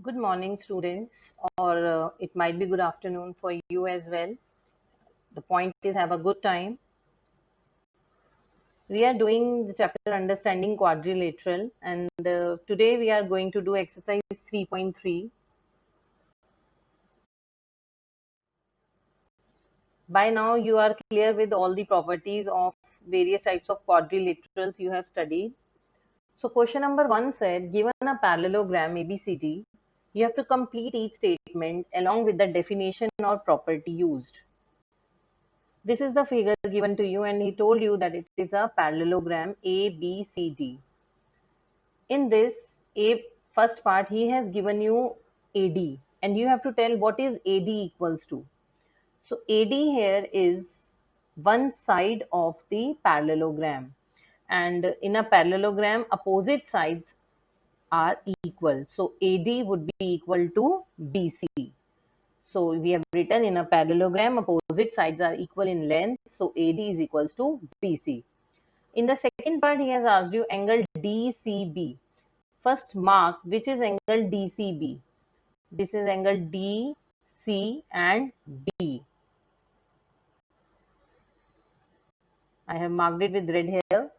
Good morning, students, or it might be good afternoon for you as well. The point is, have a good time. We are doing the chapter Understanding Quadrilateral, and today we are going to do exercise 3.3. By now, you are clear with all the properties of various types of quadrilaterals you have studied. So, question number 1 said, given a parallelogram ABCD, you have to complete each statement along with the definition or property used. This is the figure given to you, and he told you that it is a parallelogram ABCD. In this A first part, he has given you AD, and you have to tell what is AD equals to. So AD here is one side of the parallelogram, and in a parallelogram, opposite sides are equal. So AD would be equal to BC. So we have written in a parallelogram, opposite sides are equal in length. So AD is equals to BC. In the second part, he has asked you angle DCB. First mark which is angle DCB. This is angle DC and B. I have marked it with red here.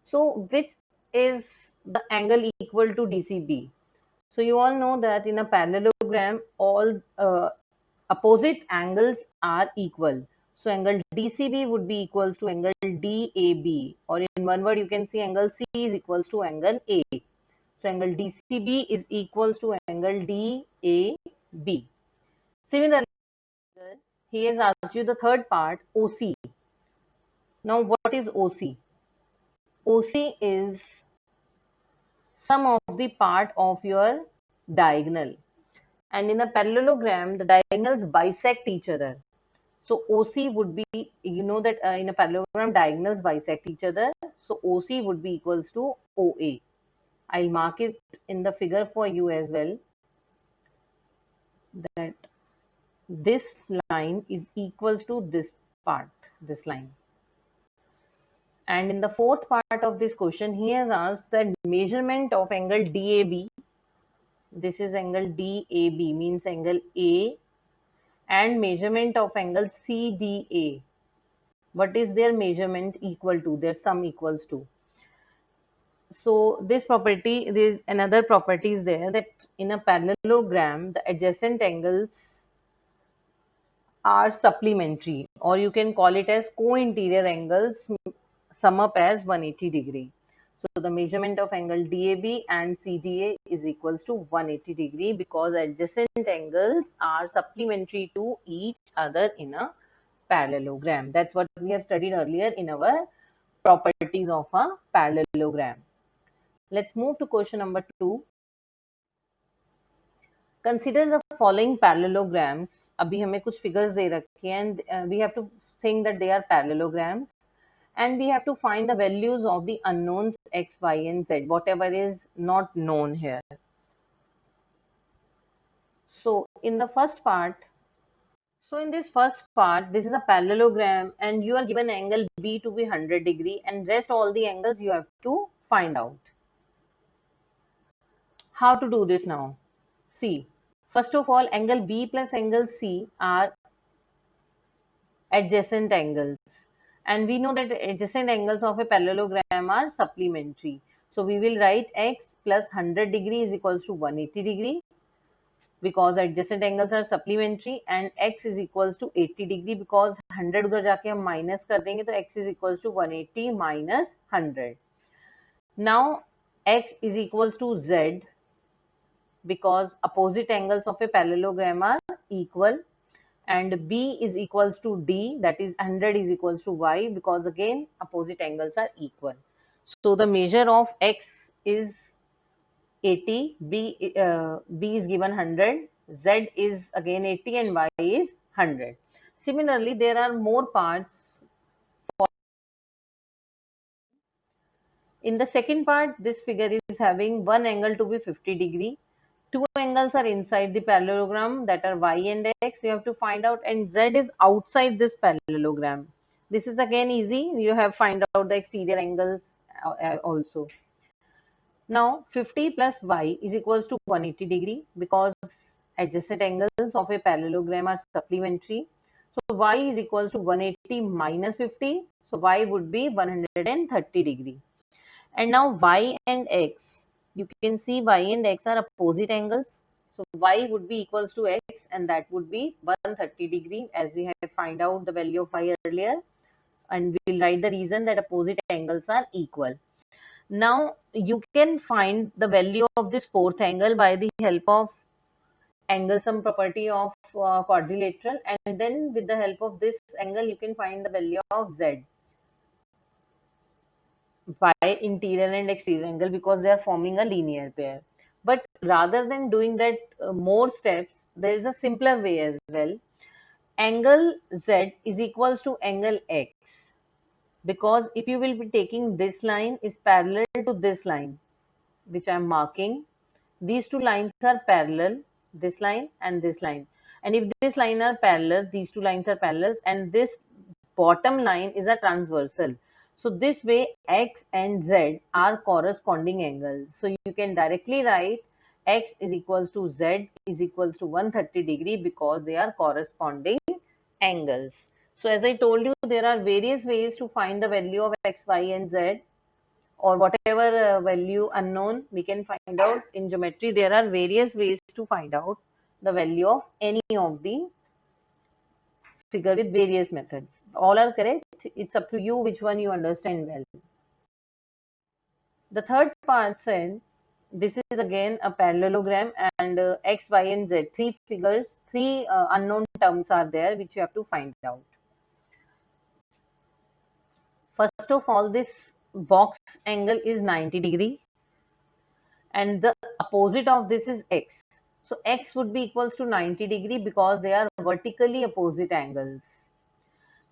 So which is the angle equal to DCB? So you all know that in a parallelogram, all opposite angles are equal. So angle DCB would be equals to angle DAB, or in one word you can see angle C is equals to angle A. So angle DCB is equals to angle DAB. Similarly, he has asked you the third part, OC. Now what is OC? OC is sum of the part of your diagonal. And in a parallelogram, the diagonals bisect each other. So OC would be, you know that in a parallelogram, diagonals bisect each other. So OC would be equals to OA. I'll mark it in the figure for you as well, that this line is equals to this part, this line. And in the fourth part of this question, he has asked that measurement of angle DAB. This is angle DAB, means angle A, and measurement of angle CDA. What is their measurement equal to? Their sum equals to. So this property, there is another property is there, that in a parallelogram, the adjacent angles are supplementary, or you can call it as co-interior angles, sum up as 180 degree. So the measurement of angle DAB and CDA is equals to 180 degree, because adjacent angles are supplementary to each other in a parallelogram. That's what we have studied earlier in our properties of a parallelogram. Let's move to question number 2. Consider the following parallelograms. अभी हमें कुछ figures दे रखे हैं, and we have to think that they are parallelograms, and we have to find the values of the unknowns x, y, and z, whatever is not known here. So in the first part, this is a parallelogram, and you are given angle B to be 100 degree, and rest all the angles you have to find out. How to do this now? See, first of all, angle B plus angle C are adjacent angles, and we know that adjacent angles of a parallelogram are supplementary. So we will write x plus 100 degree is equals to 180 degree, because adjacent angles are supplementary, and x is equals to 80 degree, because 100 उधर जाके हम minus कर देंगे, तो x is equals to 180 minus 100. Now x is equals to z, because opposite angles of a parallelogram are equal, and B is equals to D, that is 100 is equals to Y, because again opposite angles are equal. So the measure of X is 80, B is given 100, Z is again 80, and Y is 100. Similarly, there are more parts. In the second part, this figure is having one angle to be 50 degree. Two angles are inside the parallelogram, that are y and x. You have to find out, and z is outside this parallelogram. This is again easy. You have find out the exterior angles also. Now 50 plus y is equals to 180 degree because adjacent angles of a parallelogram are supplementary. So y is equals to 180 minus 50. So y would be 130 degree. And now y and x, you can see y and x are opposite angles. So y would be equals to x and that would be 130 degree as we have find out the value of y earlier. And we'll write the reason that opposite angles are equal. Now you can find the value of this fourth angle by the help of angle sum property of quadrilateral, and then with the help of this angle you can find the value of z by interior and exterior angle because they are forming a linear pair. But rather than doing that more steps, there is a simpler way as well. Angle z is equals to angle x, because if you will be taking this line is parallel to this line which I am marking. These two lines are parallel, this line and this line. And if this line are parallel, these two lines are parallel, and this bottom line is a transversal. So this way x and z are corresponding angles. So you can directly write x is equals to z is equals to 130 degree because they are corresponding angles. So as I told you, there are various ways to find the value of x, y and z, or whatever value unknown we can find out in geometry. There are various ways to find out the value of any of the figure with various methods. All are correct. It's up to you which one you understand well. The third part said this is again a parallelogram, and x, y and z, three figures, three unknown terms are there which you have to find out. First of all, this box angle is 90 degree and the opposite of this is x. So x would be equals to 90 degree because they are vertically opposite angles.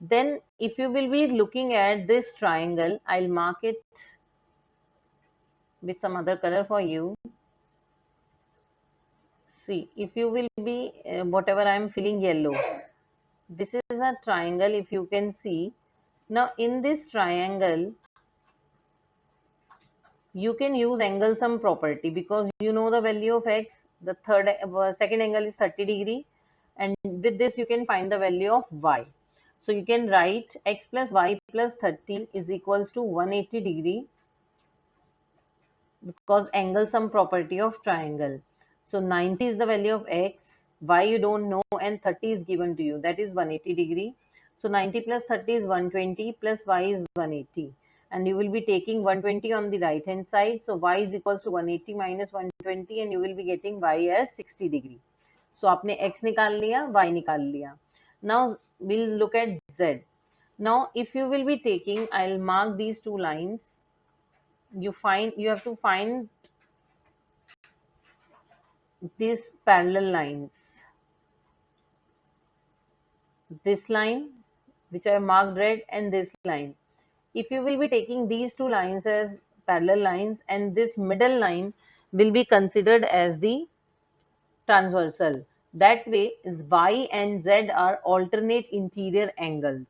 Then if you will be looking at this triangle, I'll mark it with some other color for you. See, if you will be whatever I am filling yellow, this is a triangle if you can see. Now in this triangle, you can use angle sum property because you know the value of x. The second angle is 30 degree, and with this you can find the value of y. So you can write x plus y plus 30 is equals to 180 degree because angle sum property of triangle. So 90 is the value of x, y you don't know, and 30 is given to you, that is 180 degree. So 90 plus 30 is 120 plus y is 180, and you will be taking 120 on the right hand side. So y is equals to 180 minus 120 and you will be getting y as 60 degree. So आपने x निकाल लिया, y निकाल लिया. Now we'll look at z. Now if you will be taking, I'll mark these two lines. You have to find these parallel lines. This line which I have marked red and this line. If you will be taking these two lines as parallel lines, and this middle line will be considered as the transversal. That way is y and z are alternate interior angles.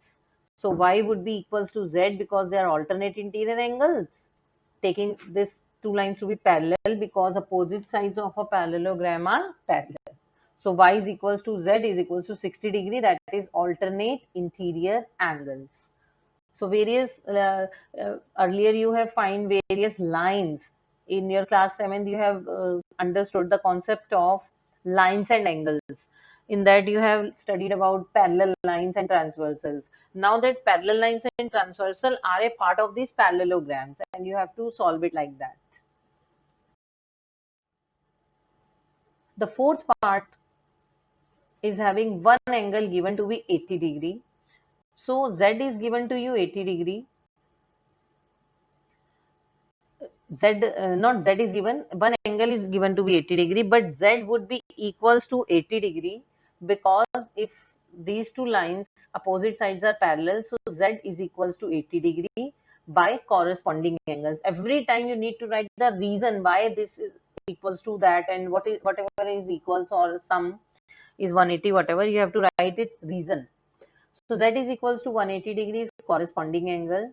So y would be equals to z because they are alternate interior angles. Taking this two lines to be parallel because opposite sides of a parallelogram are parallel. So y is equals to z is equals to 60 degree, that is alternate interior angles. So various earlier you have find various lines in your class 7th. You have understood the concept of lines and angles. In that you have studied about parallel lines and transversals. Now that parallel lines and transversal are a part of these parallelograms, and you have to solve it like that. The fourth part is having one angle given to be 80 degree. So Z is given to you 80 degree. Not Z is given, one angle is given to be 80 degree, but Z would be equals to 80 degree because if these two lines opposite sides are parallel, so Z is equals to 80 degree by corresponding angles. Every time you need to write the reason why this is equals to that, and whatever is equals or sum is 180, whatever you have to write its reason. So Z is equals to 180 degrees corresponding angle,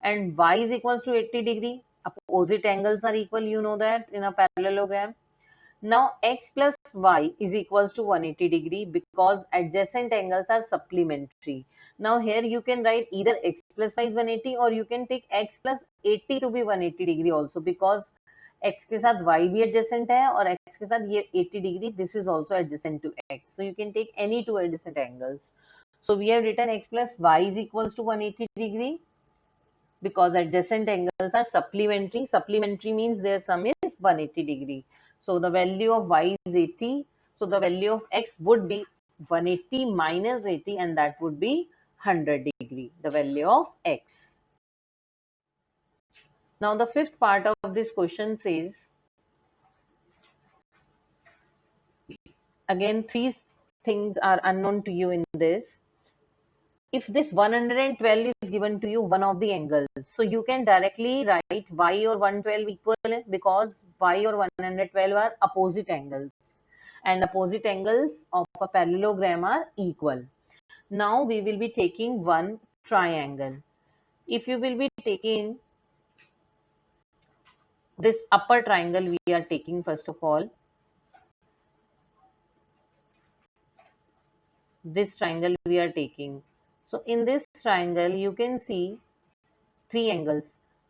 and Y is equals to 80 degree. Opposite angles are equal, you know that in a parallelogram. Now x plus y is equals to 180 degree because adjacent angles are supplementary. Now here you can write either x plus y is 180 or you can take x plus 80 to be 180 degree also, because x के साथ y भी adjacent है और x के साथ ये 80 degree, this is also adjacent to x. So you can take any two adjacent angles. So we have written x plus y is equals to 180 degree because adjacent angles are supplementary. Supplementary means their sum is 180 degree. So the value of y is 80. So the value of x would be 180 minus 80 and that would be 100 degree, the value of x. Now the fifth part of this question says, again three things are unknown to you in this. If this 112 is given to you, one of the angles, so you can directly write y or 112 equal because y or 112 are opposite angles and opposite angles of a parallelogram are equal. Now we will be taking one triangle. If you will be taking this upper triangle, we are taking first of all this triangle we are taking. So in this triangle you can see three angles,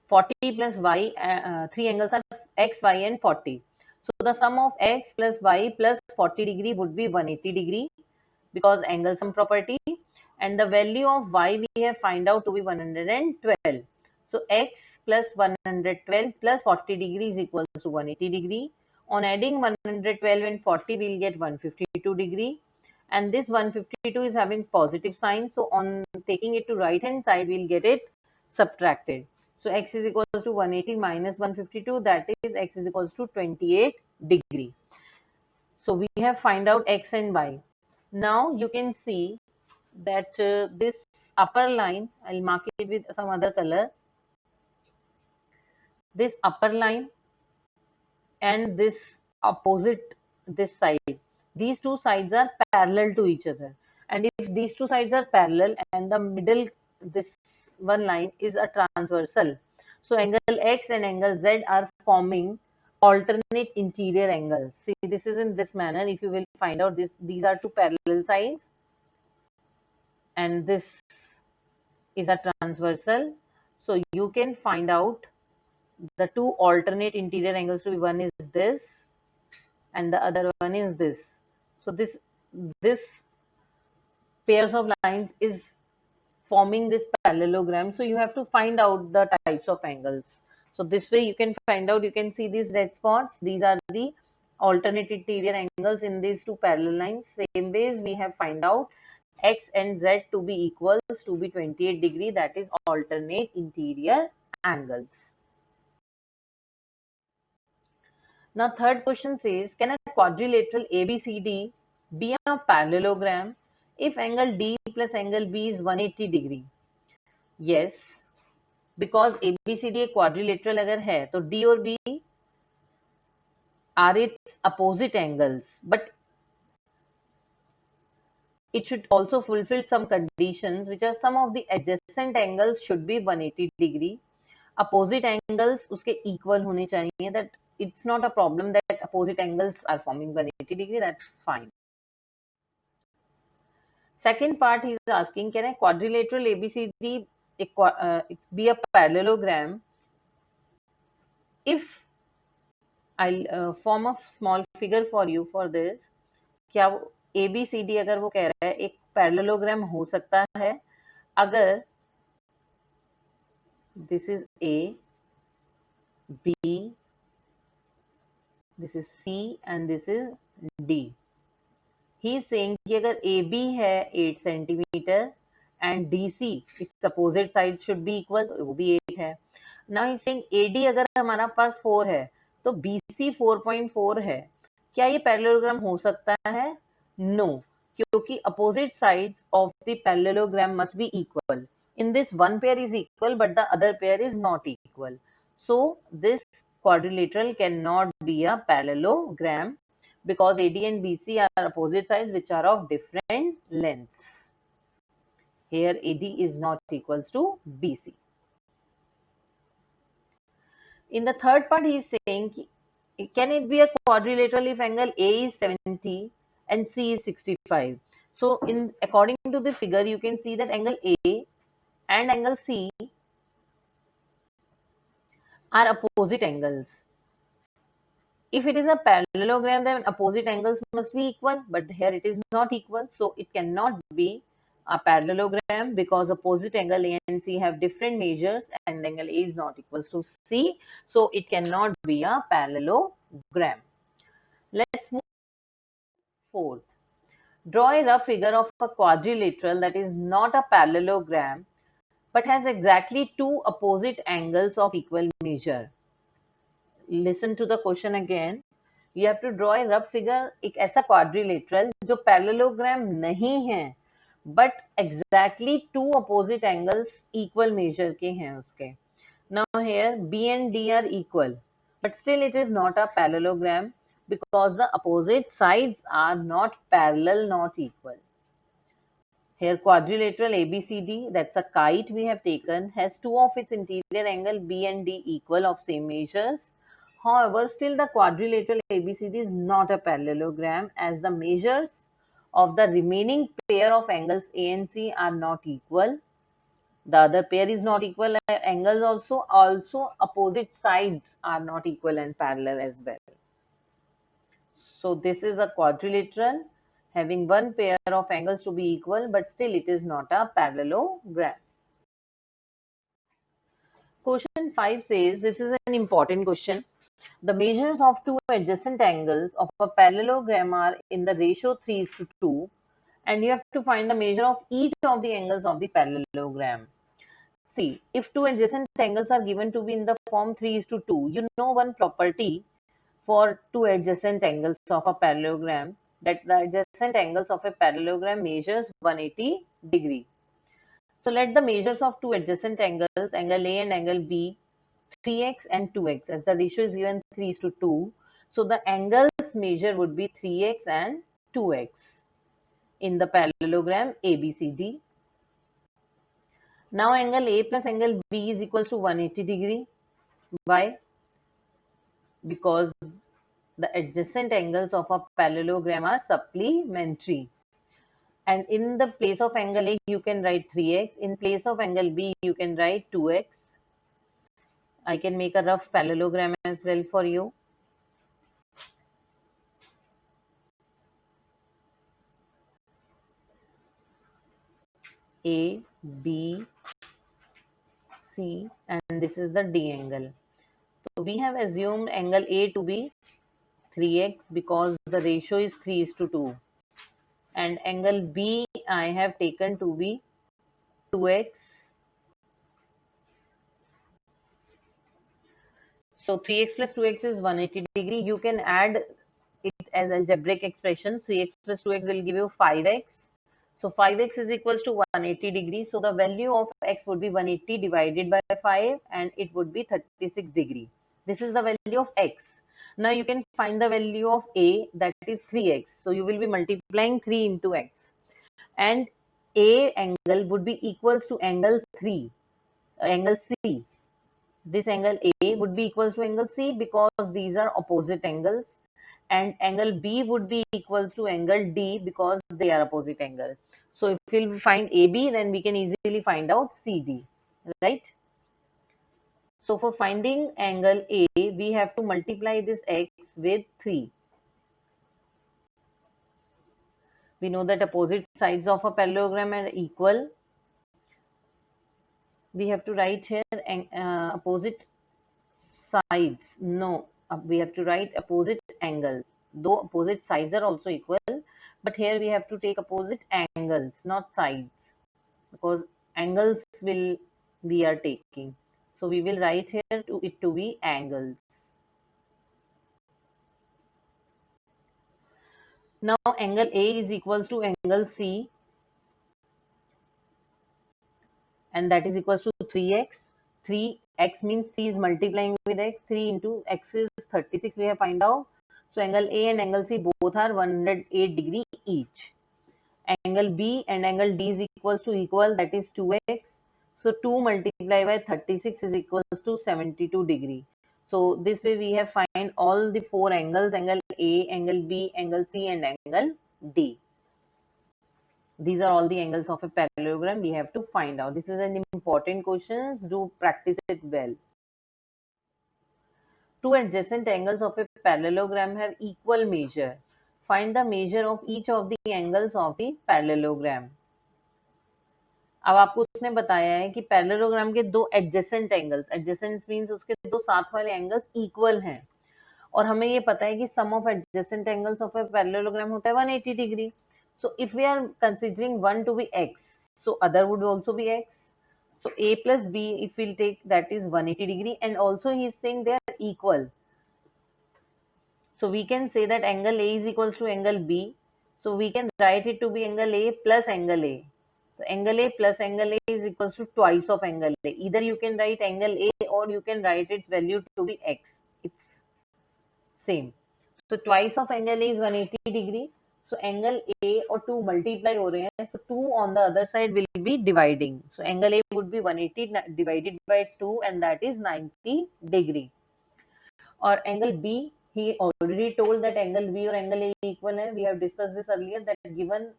40 plus y, three angles are x, y and 40. So the sum of x plus y plus 40 degree would be 180 degree because angle sum property, and the value of y we have find out to be 112. So x plus 112 plus 40 degree is equals to 180 degree. On adding 112 and 40 we will get 152 degree, and this 152 is having positive sign, so on taking it to right hand side we will get it subtracted. So x is equals to 180 minus 152, that is x is equals to 28 degree. So we have find out x and y. Now you can see that this upper line, I'll mark it with some other color. This upper line and this opposite, this side, these two sides are parallel to each other. And if these two sides are parallel and the middle, this one line is a transversal, so angle x and angle z are forming alternate interior angles. See, this is in this manner. If you will find out this, these are two parallel sides and this is a transversal. So you can find out the two alternate interior angles to be, one is this and the other one is this. So this pairs of lines is forming this parallelogram. So you have to find out the types of angles. So this way you can find out, you can see these red spots, these are the alternate interior angles in these two parallel lines. Same ways we have find out x and z to be equals to be 28 degree, that is alternate interior angles. Now third question says, can a quadrilateral ABCD be a parallelogram if angle D plus angle B is 180 degree? Yes, because ABCD एक quadrilateral अगर है तो D और B are its opposite angles, but it should also fulfill some conditions, which are some of the adjacent angles should be 180 degree. Opposite angles उसके equal होने चाहिए. That it's not a problem that opposite angles are forming 180 degree. That's fine. Second part he is asking, can a quadrilateral ABCD be a parallelogram if I'll form a small figure for you for this. क्या ABCD अगर वो कह रहा है एक parallelogram हो सकता है अगर this is A, B, this is C and this is D. He is saying कि अगर AB है 8 centimetre and DC its opposite sides should be equal, तो वो भी 8 है. Now he is saying AD अगर हमारा पास 4 है तो BC 4.4 है. क्या ये parallelogram हो सकता है? No, क्योंकि opposite sides of the parallelogram must be equal. In this one pair is equal but the other pair is not equal. So this quadrilateral cannot be a parallelogram because AD and BC are opposite sides which are of different lengths. Here AD is not equals to BC. In the third part, he is saying, can it be a quadrilateral if angle A is 70 and C is 65? So, according to the figure, you can see that angle A and angle C are opposite angles. If it is a parallelogram, then opposite angles must be equal, but here it is not equal, so it cannot be a parallelogram because opposite angle A and C have different measures and angle A is not equal to C, so it cannot be a parallelogram. Let's move forth. Draw a rough figure of a quadrilateral that is not a parallelogram but has exactly two opposite angles of equal measure. Listen to the question again. You have to draw a rough figure एक ऐसा quadrilateral जो parallelogram नहीं है but exactly two opposite angles equal measure के हैं उसके. Now here B and D are equal but still it is not a parallelogram because the opposite sides are not parallel, not equal. Here quadrilateral ABCD, that's a kite we have taken, has two of its interior angle B and D equal of same measures. However, still the quadrilateral ABCD is not a parallelogram as the measures of the remaining pair of angles A and C are not equal. The other pair is not equal angles also opposite sides are not equal and parallel as well. So this is a quadrilateral having one pair of angles to be equal, but still it is not a parallelogram. Question 5 says, this is an important question. The measures of two adjacent angles of a parallelogram are in the ratio 3:2 and you have to find the measure of each of the angles of the parallelogram. See, if two adjacent angles are given to be in the form 3:2, you know one property for two adjacent angles of a parallelogram, that the adjacent angles of a parallelogram measures 180 degree. So let the measures of two adjacent angles, angle A and angle B, 3x and 2x, as the ratio is given 3:2. So the angles measure would be 3x and 2x in the parallelogram ABCD. Now angle A plus angle B is equals to 180 degree. Why? Because the adjacent angles of a parallelogram are supplementary. And in the place of angle A, you can write 3x. In place of angle B, you can write 2x. I can make a rough parallelogram as well for you. A, B, C, and this is the D angle. So we have assumed angle A to be 3x because the ratio is 3:2. And angle B I have taken to be 2x. So 3x plus 2x is 180 degree. You can add it as algebraic expressions. 3x plus 2x will give you 5x. So 5x is equals to 180 degrees. So the value of x would be 180 divided by 5 and it would be 36 degree. This is the value of x. Now you can find the value of A, that is 3x. So you will be multiplying 3 into x. And A angle would be equals to angle 3, angle C. This angle A would be equals to angle C because these are opposite angles, and angle B would be equals to angle D because they are opposite angles. So if we'll find AB, then we can easily find out CD, right? So for finding angle A, we have to multiply this x with 3. We know that opposite sides of a parallelogram are equal. We have to write here opposite sides. No, we have to write opposite angles. Though opposite sides are also equal, but here we have to take opposite angles, not sides, because angles we are taking. So we will write here to it to be angles. Now angle A is equals to angle C, and that is equals to 3x. 3x means 3 is multiplying with x. 3 into x is 36 we have find out. So angle A and angle C both are 108 degree each. Angle B and angle D is equals to equal, that is 2x. So 2 multiplied by 36 is equals to 72 degree. So this way we have find all the four angles, angle A, angle B, angle C and angle D. These are all the angles of a parallelogram we have to find out. This is an important question. Do practice it well. Two adjacent angles of a parallelogram have equal measure. Find the measure of each of the angles of the parallelogram. अब आपको उसने बताया है कि parallelogram के दो adjacent angles, adjacent means उसके दो साथ वाले एंगल्स इक्वल हैं, और हमें ये पता है कि sum of adjacent angles of a parallelogram होता है 180 degree. So if we are considering one to be x, so other would also be x. So a plus b, if we'll take, that is 180 degree, and also he is saying they are equal. So we can say that angle A is equals to angle B. So we can write it to be angle A plus angle A. So angle A plus angle A is equals to twice of angle A. Either you can write angle A or you can write its value to be x. It's same. So twice of angle A is 180 degree. So angle A or 2 multiply हो रहे हैं. So 2 on the other side will be dividing. So angle A would be 180 divided by 2, and that is 90 degree. Or angle B, he already told that angle B or angle A equal hai. We have discussed this earlier, that given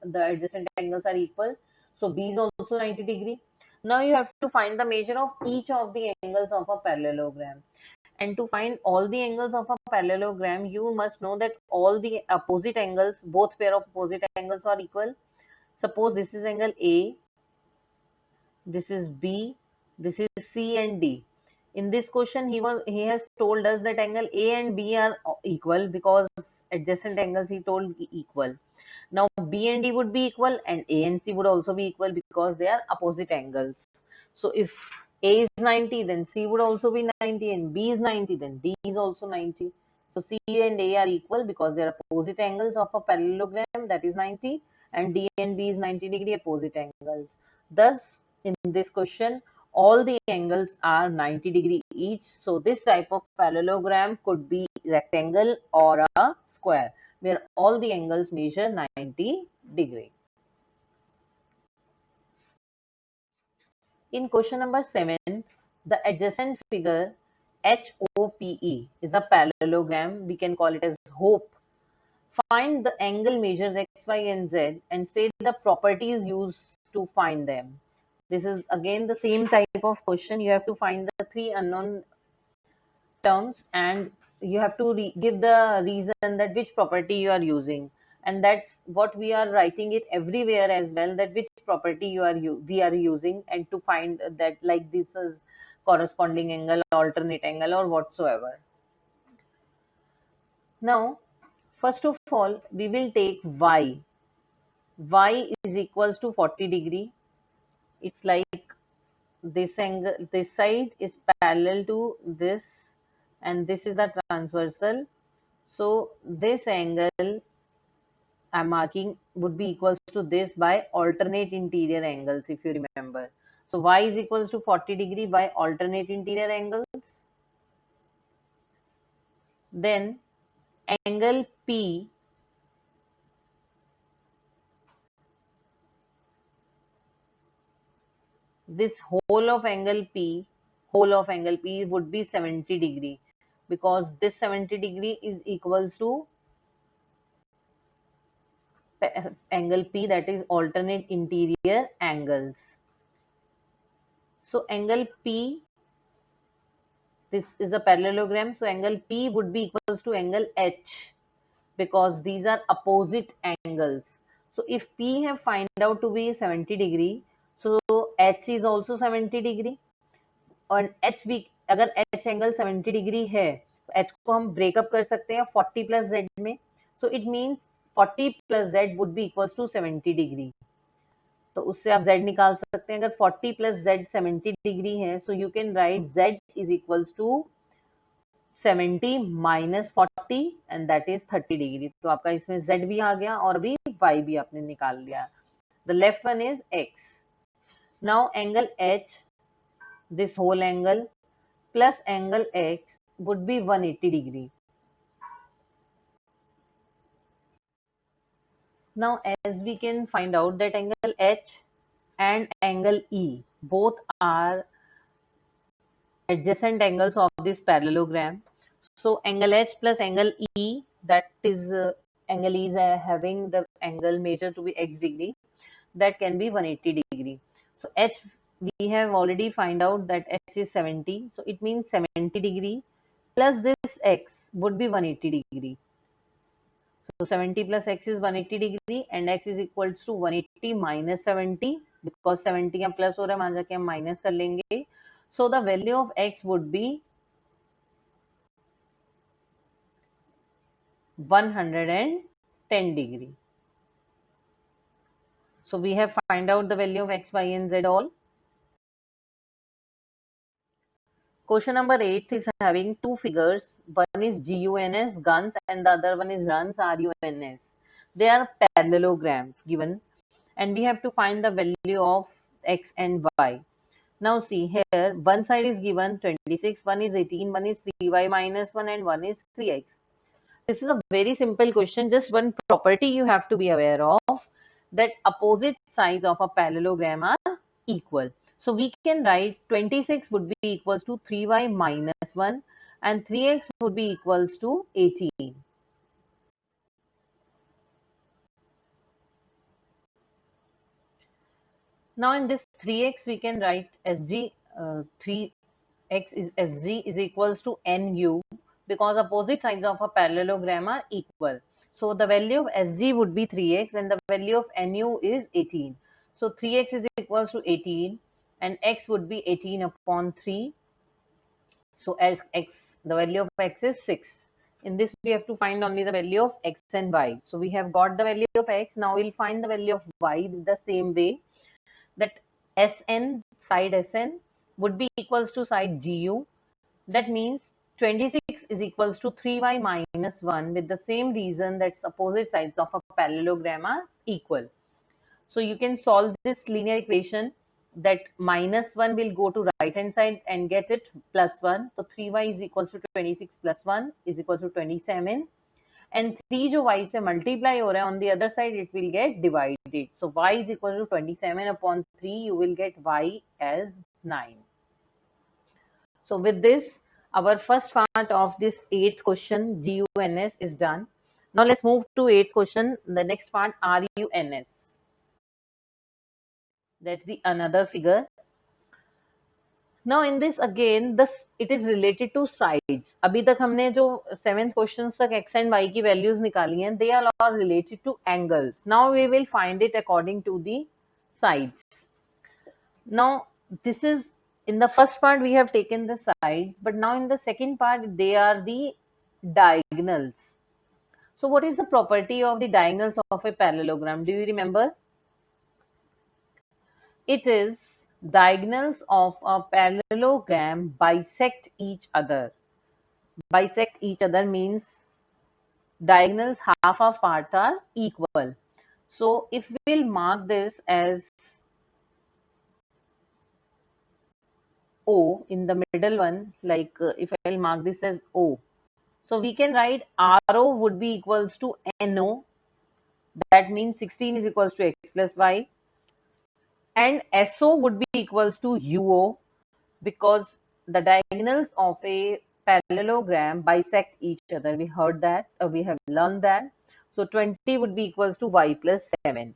the adjacent angles are equal, so B is also 90 degree. Now you have to find the measure of each of the angles of a parallelogram. And to find all the angles of a parallelogram, you must know that all the opposite angles, both pair of opposite angles are equal. Suppose this is angle A, this is B, this is C and D. In this question, he has told us that angle A and B are equal because adjacent angles he told equal. Now B and D would be equal, and A and C would also be equal because they are opposite angles. So if A is 90, then C would also be 90, and B is 90, then D is also 90. So C and A are equal because they are opposite angles of a parallelogram, that is 90, and D and B is 90 degree opposite angles. Thus, in this question, all the angles are 90 degree each. So this type of parallelogram could be rectangle or a square, where all the angles measure 90 degree. In question number 7, the adjacent figure HOPE is a parallelogram. We can call it as HOPE. Find the angle measures x, y, and z and state the properties used to find them. This is again the same type of question. You have to find the three unknown terms, and you have to give the reason that which property you are using, and that's what we are writing it everywhere as well, that which property we are using, and to find that like this is corresponding angle, alternate angle, or whatsoever. Now first of all, we will take y. Y is equals to 40 degree. It's like this angle, this side is parallel to this, and this is the transversal. So this angle I'm marking would be equals to this by alternate interior angles, if you remember. So y is equals to 40 degree by alternate interior angles. Then angle P, this whole of angle P would be 70 degree, because this 70 degree is equals to angle P, that is alternate interior angles. So angle P, this is a parallelogram, so angle P would be equals to angle H, because these are opposite angles. So if P have find out to be 70 degree, so H is also 70 degree, और H भी अगर H angle 70 degree है, तो H को हम breakup कर सकते हैं 40 प्लस Z में. So it means 40 plus Z would be equals to 70 degree. तो उससे आप Z निकाल सकते हैं. अगर 40 प्लस Z 70 डिग्री है, so you can write Z is equals to 70 minus 40, and that is 30 degree. तो आपका इसमें Z भी आ गया और भी Y भी आपने निकाल लिया. The left one is X. Now angle H, this whole angle plus angle X would be 180 degree. Now as we can find out that angle H and angle E both are adjacent angles of this parallelogram. So angle H plus angle E, that is angle E is having the angle measured to be x degree, that can be 180 degree. So H, we have already find out that H is 70, so it means 70 degree plus this x would be 180 degree. So 70 plus x is 180 degree and x is equal to 180 minus 70, because 70 यहाँ plus हो रहा है, वहां जाके हम minus कर लेंगे. So the value of x would be 110 degree. So we have find out the value of x, y and z all. Question number 8 is having two figures. One is GUNS, guns, and the other one is runs, RUNS. They are parallelograms given, and we have to find the value of x and y. Now see here, one side is given 26, one is 18, one is 3y minus 1, and one is 3x. This is a very simple question. Just one property you have to be aware of, that opposite sides of a parallelogram are equal. So we can write 26 would be equals to 3y minus 1 and 3x would be equals to 18. Now in this 3x we can write Sg, 3x is Sg is equals to Nu, because opposite sides of a parallelogram are equal. So the value of Sg would be 3x and the value of Nu is 18. So 3x is equals to 18 and x would be 18 upon 3. So x, the value of x is 6. In this we have to find only the value of x and y. So we have got the value of x. Now we'll find the value of y the same way, that Sn, side Sn would be equals to side Gu. That means 26 is equals to 3y minus 1, with the same reason that opposite sides of a parallelogram are equal. So you can solve this linear equation, that minus 1 will go to right hand side and get it plus 1. So 3y is equals to 26 plus 1 is equals to 27. And 3 जो y से multiply हो रहा है, on the other side it will get divided. So y is equal to 27 upon 3, you will get y as 9. So with this, our first part of this 8th question GUNS is done. Now let's move to 8th question, the next part RUNS. That's the another figure. Now in this again, it is related to sides. अभी तक हमने जो 7th questions तक x and y की values निकाली हैं, they are all related to angles. Now we will find it according to the sides. Now this is, in the first part we have taken the sides, but now in the second part they are the diagonals. So what is the property of the diagonals of a parallelogram? Do you remember? It is diagonals of a parallelogram bisect each other. Bisect each other means diagonals half apart are equal. So if we'll mark this as O in the middle one, like if I'll mark this as O, so we can write RO would be equals to NO. That means 16 is equals to x plus y. And SO would be equals to UO, because the diagonals of a parallelogram bisect each other. We heard that, we have learned that. So 20 would be equals to y plus 7.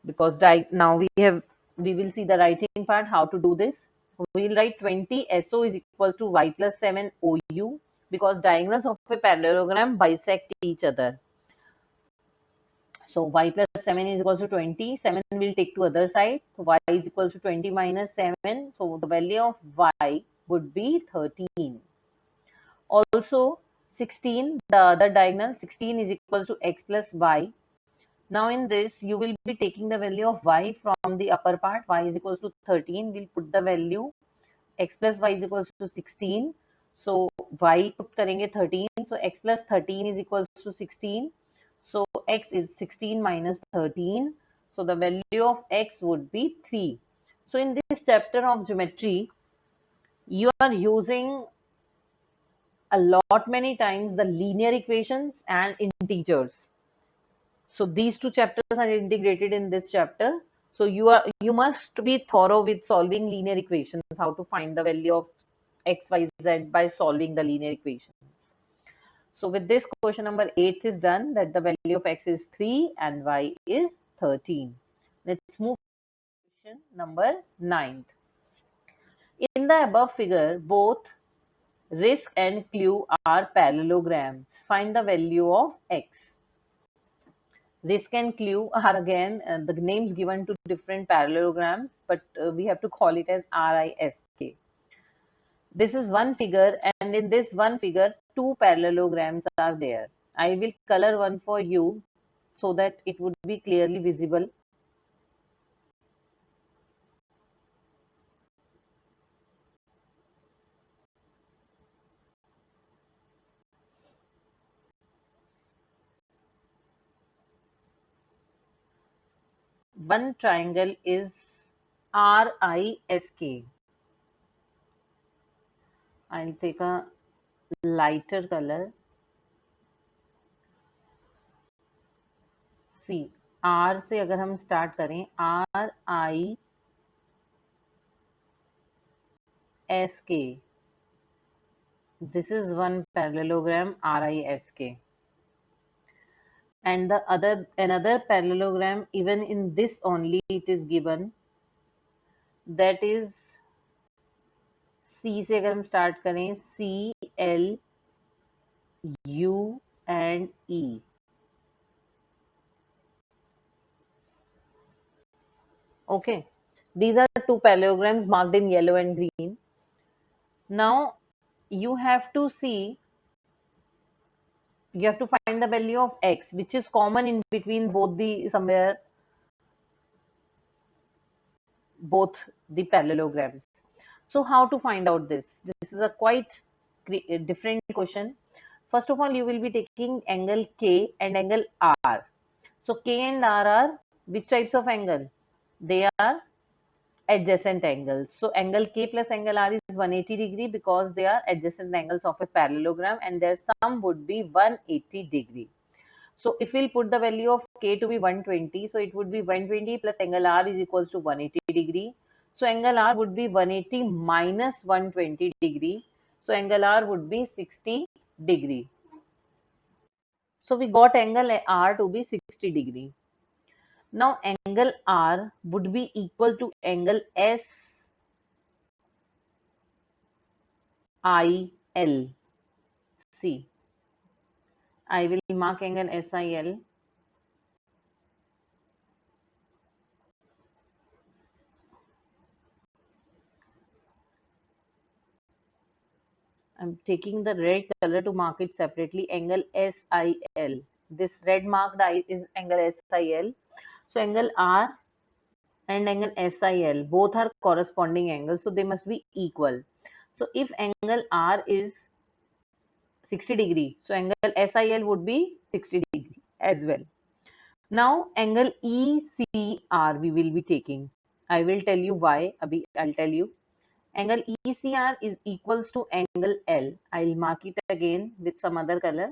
Because now we will see the writing part, how to do this. We will write 20 SO is equals to y plus 7 OU, because diagonals of a parallelogram bisect each other. So y plus 7 is equals to 20. 7 will take to other side. So y is equals to 20 minus 7. So the value of y would be 13. Also 16, the other diagonal, 16 is equals to x plus y. Now in this, you will be taking the value of y from the upper part. Y is equals to 13. We'll put the value x plus y is equals to 16. So y put करेंगे 13. So x plus 13 is equals to 16. So x is 16 minus 13. So the value of x would be 3. So in this chapter of geometry, you are using a lot many times the linear equations and integers. So these two chapters are integrated in this chapter. So you must be thorough with solving linear equations, how to find the value of x, y, z by solving the linear equations. So with this, question number 8 is done, that the value of x is 3 and y is 13. Let's move to question number 9. In the above figure, both risk and clue are parallelograms. Find the value of x. Risk and clue are again the names given to different parallelograms, but we have to call it as RISK. This is one figure, and in this one figure, two parallelograms are there. I will color one for you so that it would be clearly visible. One triangle is RISK. I'll take a lighter color. C R से अगर हम start करें RISK, this is one parallelogram RISK, and the another parallelogram, even in this only it is given, that is C से अगर हम start करें CLU and E. Okay, these are two parallelograms marked in yellow and green. Now you have to see, you have to find the value of x, which is common in between both the parallelograms. So how to find out this? This is a quite different question. First of all, you will be taking angle K and angle R. So K and R are which types of angle? They are adjacent angles. So angle K plus angle R is 180 degree because they are adjacent angles of a parallelogram, and their sum would be 180 degree. So if we'll put the value of K to be 120, so it would be 120 plus angle R is equals to 180 degree. So angle R would be 180 minus 120 degree. So angle R would be 60 degree. So we got angle R to be 60 degree. Now angle R would be equal to angle SIL. See, I will mark angle SIL. I'm taking the red color to mark it separately. Angle SIL. This red marked is angle SIL. So angle R and angle SIL both are corresponding angles, so they must be equal. So if angle R is 60 degree, so angle SIL would be 60 degree as well. Now angle ECR we will be taking. I will tell you why. I'll tell you. Angle ECR is equals to angle L. I'll mark it again with some other color.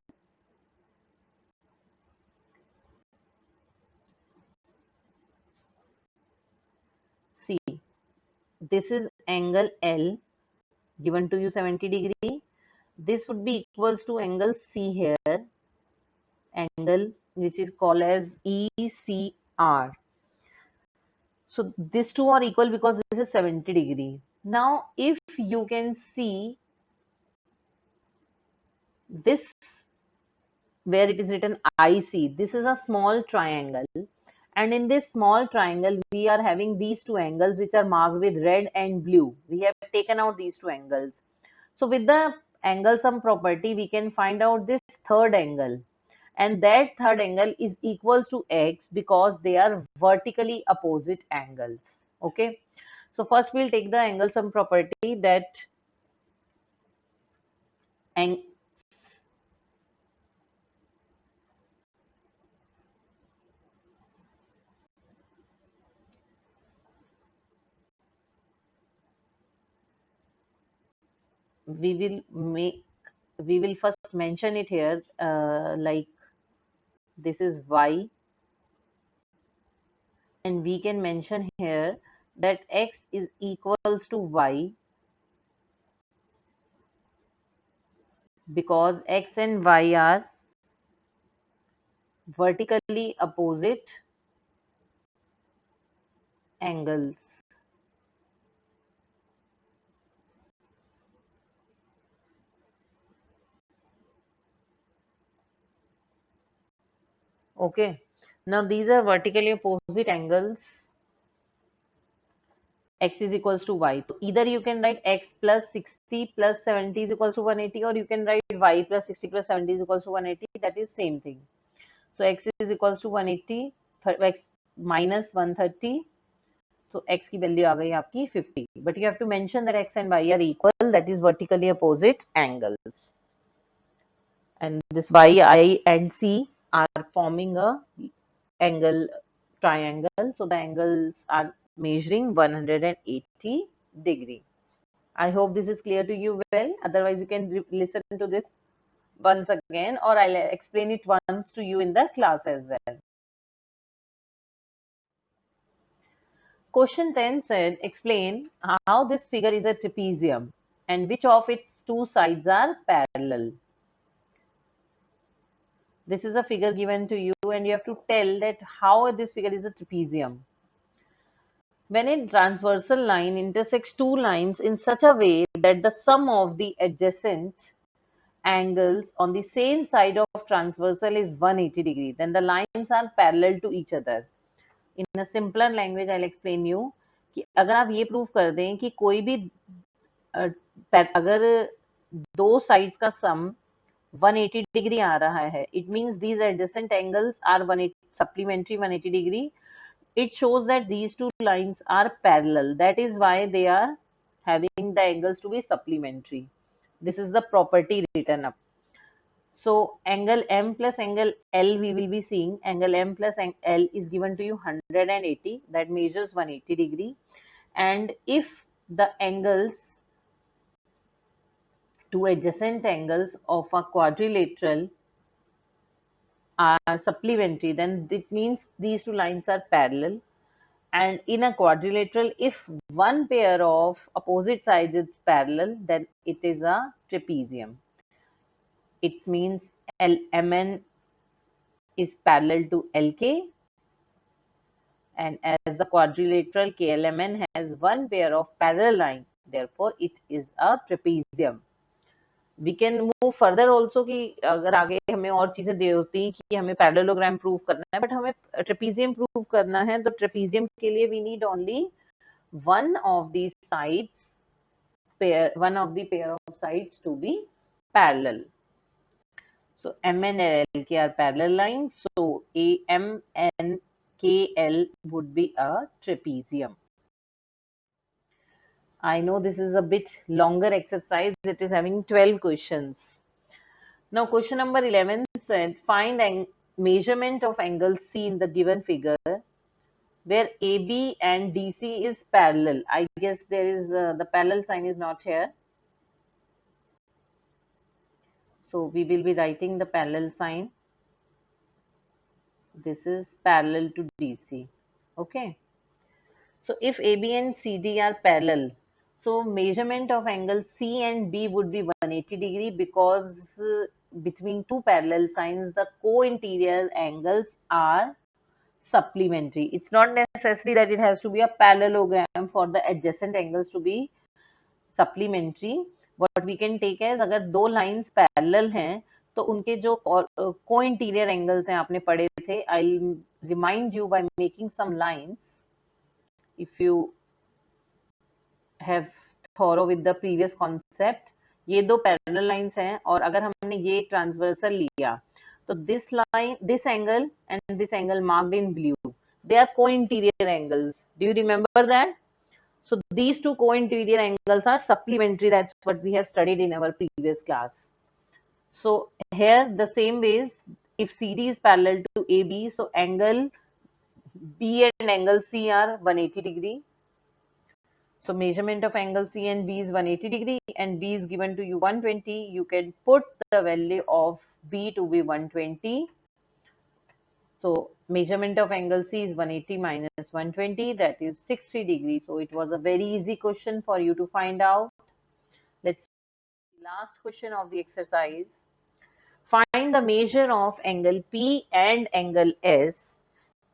See, this is angle L given to you 70 degree. This would be equals to angle C here, angle which is called as ECR. So these two are equal because this is 70 degree. Now if you can see this, where it is written IC, this is a small triangle, and in this small triangle we are having these two angles which are marked with red and blue. We have taken out these two angles. So with the angle sum property we can find out this third angle, and that third angle is equals to x because they are vertically opposite angles. Okay, so first we'll take the angle sum property, that ang we will make we will first mention it here, like this is y, and we can mention here that x is equals to y because x and y are vertically opposite angles. Okay, now these are vertically opposite angles. X is equals to y. So either you can write x plus 60 plus 70 is equals to 180, or you can write y plus 60 plus 70 is equals to 180. That is same thing. So x is equals to 180, x minus 130. So x की value आ गई आपकी 50. But you have to mention that x and y are equal. That is vertically opposite angles. And this y, I, and c are forming a angle triangle. So the angles are measuring 180 degree. I hope this is clear to you well. Otherwise, you can listen to this once again, or I'll explain it once to you in the class as well. Question 10 said, explain how this figure is a trapezium and which of its two sides are parallel. This is a figure given to you and you have to tell that how this figure is a trapezium. When a transversal line intersects two lines in such a way that the sum of the adjacent angles on the same side of transversal is 180 degree, then the lines are parallel to each other. In a simpler language, I'll explain you कि अगर आप ये prove कर दें कि कोई भी अगर दो साइड्स का सम 180 डिग्री आ रहा है, it means these adjacent angles are 180 supplementary 180 degree. It shows that these two lines are parallel. That is why they are having the angles to be supplementary. This is the property written up. So angle M plus angle L we will be seeing. Angle M plus L is given to you 180. That measures 180 degree. And if the angles, two adjacent angles of a quadrilateral are supplementary, then it means these two lines are parallel. And in a quadrilateral, if one pair of opposite sides is parallel, then it is a trapezium. It means LMN is parallel to LK, and as the quadrilateral KLMN has one pair of parallel lines, therefore it is a trapezium. We can move further also कि अगर आगे हमें और चीजें दे होती कि हमें parallelogram prove करना है, बट हमें ट्रेपीजियम प्रूव करना है, तो ट्रेपीजियम के लिए we need only one of the sides pair, one of the pair of sides to be parallel. So M and LK are parallel lines, so AM and KL would be a trapezium. I know this is a bit longer exercise. It is having 12 questions. Now question number 11 said, find measurement of angle C in the given figure where AB and DC is parallel. I guess there is the parallel sign is not here. So we will be writing the parallel sign. This is parallel to DC. Okay. So if AB and CD are parallel, so measurement of angle C and B would be 180 degree because between two parallel signs, the co-interior angles are supplementary. It's not necessary that it has to be a parallelogram for the adjacent angles to be supplementary. What we can take as अगर दो lines parallel हैं तो उनके जो co-interior angles हैं आपने पढ़े थे, I'll remind you by making some lines. If you have thorough with the previous concept, ये दो parallel lines हैं और अगर हमने ये transversal लिया तो this line, this angle and this angle marked in blue, they are co-interior angles. Do you remember that? So these two co-interior angles are supplementary. That's what we have studied in our previous class. So here the same ways, if CD is parallel to AB, so angle B and angle C are 180 degree. So measurement of angle C and B is 180 degree and B is given to you 120. You can put the value of B to be 120. So measurement of angle C is 180 minus 120, that is 60 degrees. So it was a very easy question for you to find out. Let's last question of the exercise. Find the measure of angle P and angle S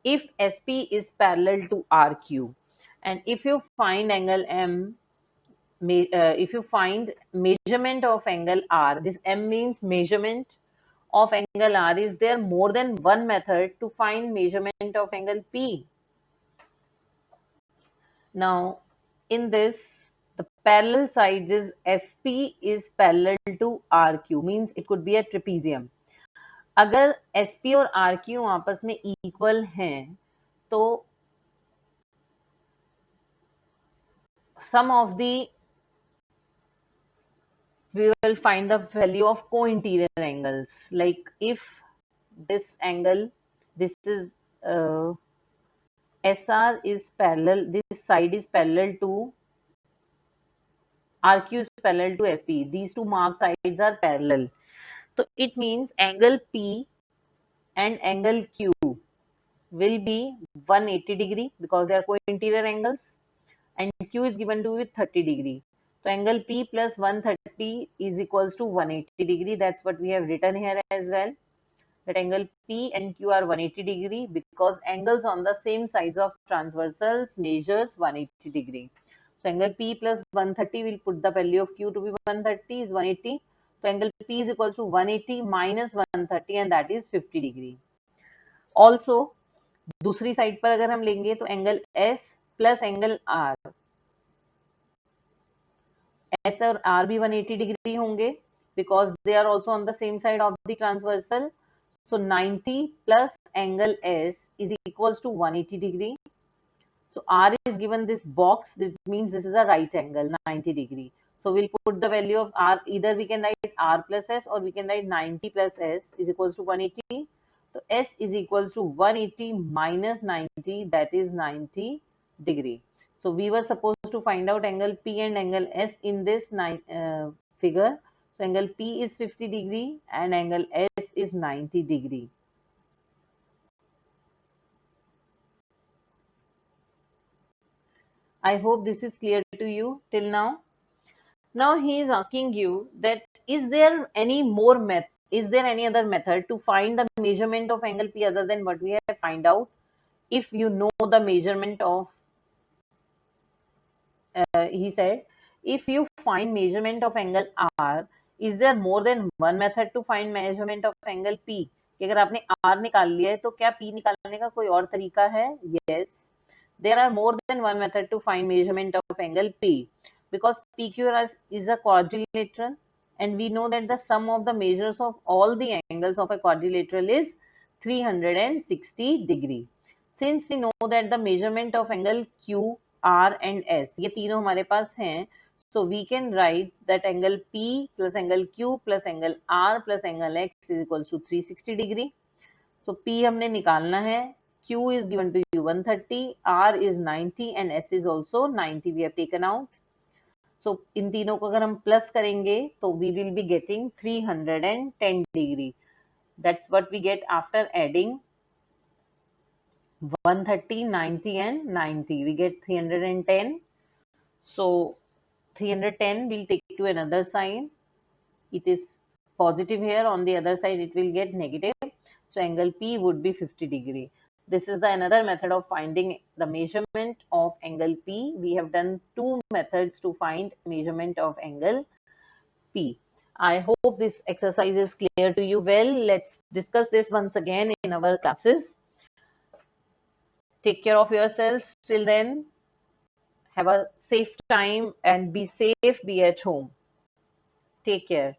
if SP is parallel to RQ, and if you find angle M, if you find measurement of angle R, this M means measurement of angle R. Is there more than one method to find measurement of angle P? Now, in this, the parallel sides is SP is parallel to RQ, means it could be a trapezium. अगर SP और RQ आपस में equal हैं, तो some of the we will find the value of co-interior angles. Like if this angle, this is SR is parallel, this side is parallel to RQ is parallel to SP. These two marked sides are parallel. So it means angle P and angle Q will be 180 degree because they are co-interior angles, and Q is given to with 30 degree. So angle P plus 130 is equals to 180 degree. That's what we have written here as well. That angle P and Q are 180 degree because angles on the same sides of transversals measures 180 degree. So angle P plus 130 will put the value of Q to be 130 is 180. So angle P is equals to 180 minus 130 and that is 50 degree. Also दूसरी side पर अगर हम लेंगे तो angle S plus angle R, S और R भी 180 degree होंगे because they are also on the same side of the transversal. So 90 plus angle S is equals to 180 degree. So R is given this box, that means this is a right angle 90 degree. So we'll put the value of R, either we can write R plus S or we can write 90 plus S is equals to 180. So S is equals to 180 minus 90, that is 90 degree. So we were supposed to find out angle P and angle S in this figure. So angle P is 50 degree and angle S is 90 degree. I hope this is clear to you till now. Now he is asking you that is there any more method? Is there any other method to find the measurement of angle P other than what we have find out? If you know the measurement of, he said, if you find measurement of angle R, is there more than one method to find measurement of angle P? कि अगर आपने R निकाल लिया है तो क्या P निकालने का कोई और तरीका है? Yes, there are more than one method to find measurement of angle P because PQ is a quadrilateral and we know that the sum of the measures of all the angles of a quadrilateral is 360 degree. Since we know that the measurement of angle Q, R and S ये तीनों हमारे पास हैं, so we can write that angle P plus angle Q plus angle R plus angle X is equals to 360 degree. So P हमने निकालना है, Q is given to you 130, R is 90 and S is also 90 we have taken out. So इन तीनों को अगर हम plus करेंगे तो we will be getting 310 degree. That's what we get after adding 130, 90 and 90. We get 310. So 310 will take to another sign. It is positive here. On the other side, it will get negative. So angle P would be 50 degree. This is the another method of finding the measurement of angle P. We have done two methods to find measurement of angle P. I hope this exercise is clear to you well. Let's discuss this once again in our classes. Take care of yourselves till then. Have a safe time and be safe, be at home. Take care.